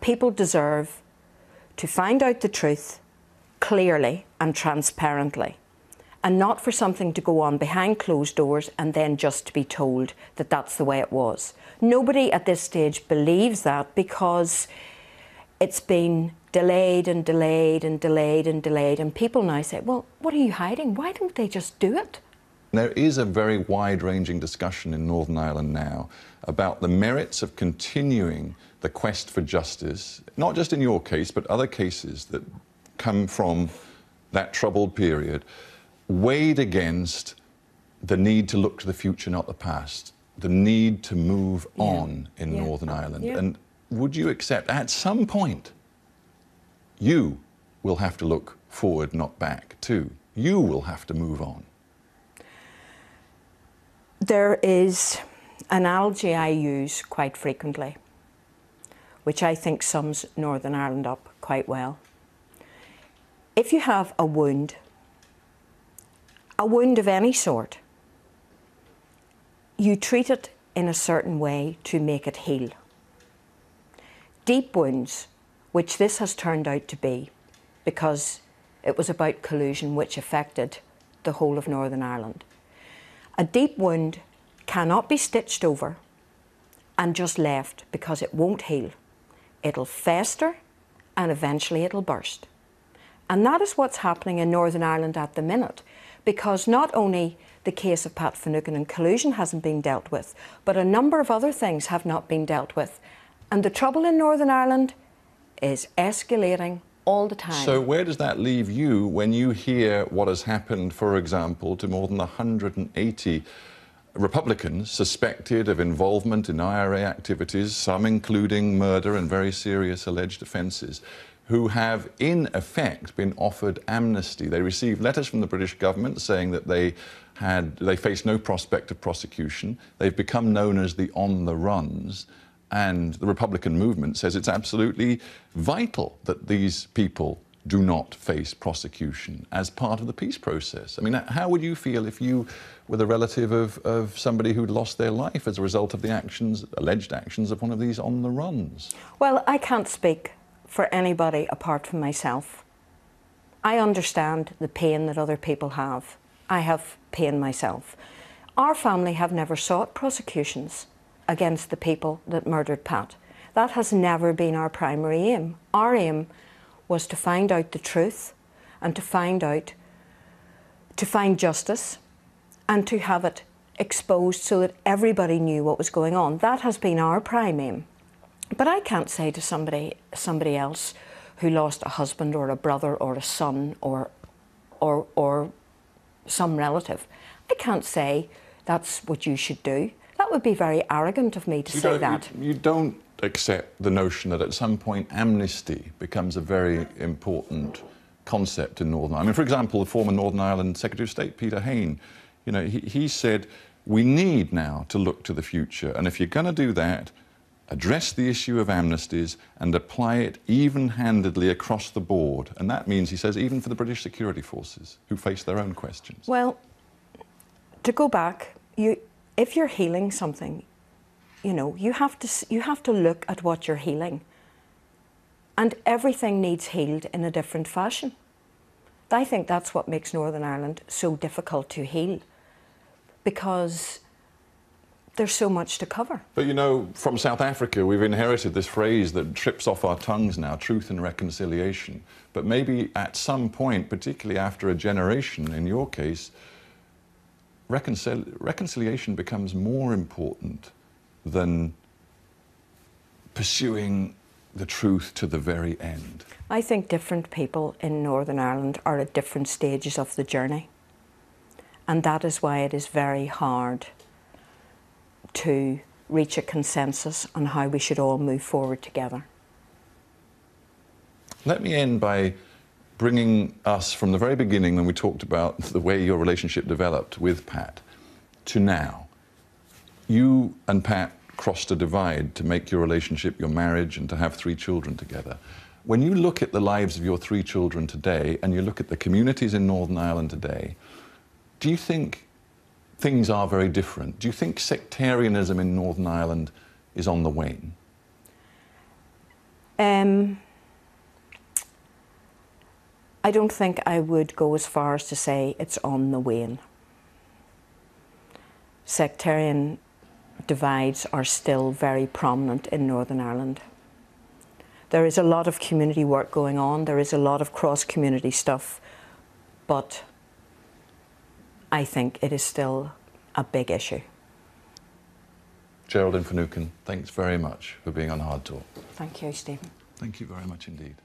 People deserve to find out the truth clearly and transparently, and not for something to go on behind closed doors and then just to be told that that's the way it was. Nobody at this stage believes that, because it's been delayed and delayed and delayed and delayed, and people now say, well, what are you hiding? Why don't they just do it? There is a very wide-ranging discussion in Northern Ireland now about the merits of continuing the quest for justice, not just in your case, but other cases that come from that troubled period, weighed against the need to look to the future, not the past, the need to move on in Northern Ireland. And would you accept, at some point, you will have to look forward, not back, too? You will have to move on. There is an analogy I use quite frequently, which I think sums Northern Ireland up quite well. If you have a wound of any sort, you treat it in a certain way to make it heal. Deep wounds, which this has turned out to be, because it was about collusion which affected the whole of Northern Ireland. A deep wound cannot be stitched over and just left, because it won't heal. It'll fester and eventually it'll burst. And that is what's happening in Northern Ireland at the minute, because not only the case of Pat Finucane and collusion hasn't been dealt with, but a number of other things have not been dealt with. And the trouble in Northern Ireland is escalating all the time. So where does that leave you when you hear what has happened, for example, to more than 180 Republicans suspected of involvement in IRA activities, some including murder and very serious alleged offences, who have, in effect, been offered amnesty? They received letters from the British government saying that they faced no prospect of prosecution. They've become known as the on-the-runs. And the Republican movement says it's absolutely vital that these people do not face prosecution as part of the peace process. I mean, how would you feel if you were the relative of somebody who'd lost their life as a result of the actions, alleged actions, of one of these on-the-runs? Well, I can't speak for anybody apart from myself. I understand the pain that other people have. I have pain myself. Our family have never sought prosecutions against the people that murdered Pat. That has never been our primary aim. Our aim was to find out the truth and to find justice and to have it exposed so that everybody knew what was going on. That has been our prime aim. But I can't say to somebody else who lost a husband or a brother or a son or some relative, I can't say that's what you should do. That would be very arrogant of me to say that. You don't accept the notion that at some point amnesty becomes a very important concept in Northern Ireland. I mean, for example, the former Northern Ireland Secretary of State, Peter Hain, you know, he said, we need now to look to the future, and if you're going to do that, address the issue of amnesties and apply it even-handedly across the board. And that means, he says, even for the British security forces, who face their own questions. Well, to go back, if you're healing something, you know, you have to look at what you're healing. And everything needs healed in a different fashion. I think that's what makes Northern Ireland so difficult to heal, because there's so much to cover. But you know, from South Africa, we've inherited this phrase that trips off our tongues now, truth and reconciliation. But maybe at some point, particularly after a generation, in your case, reconciliation becomes more important than pursuing the truth to the very end. I think different people in Northern Ireland are at different stages of the journey. And that is why it is very hard to reach a consensus on how we should all move forward together. Let me end by bringing us from the very beginning, when we talked about the way your relationship developed with Pat, to now. You and Pat crossed a divide to make your relationship, your marriage, and to have 3 children together. When you look at the lives of your 3 children today, and you look at the communities in Northern Ireland today, do you think things are very different? Do you think sectarianism in Northern Ireland is on the wane? I don't think I would go as far as to say it's on the wane. Sectarian divides are still very prominent in Northern Ireland. There is a lot of community work going on, there is a lot of cross-community stuff, but I think it is still a big issue. Geraldine Finucane, thanks very much for being on HARDtalk. Thank you, Stephen. Thank you very much indeed.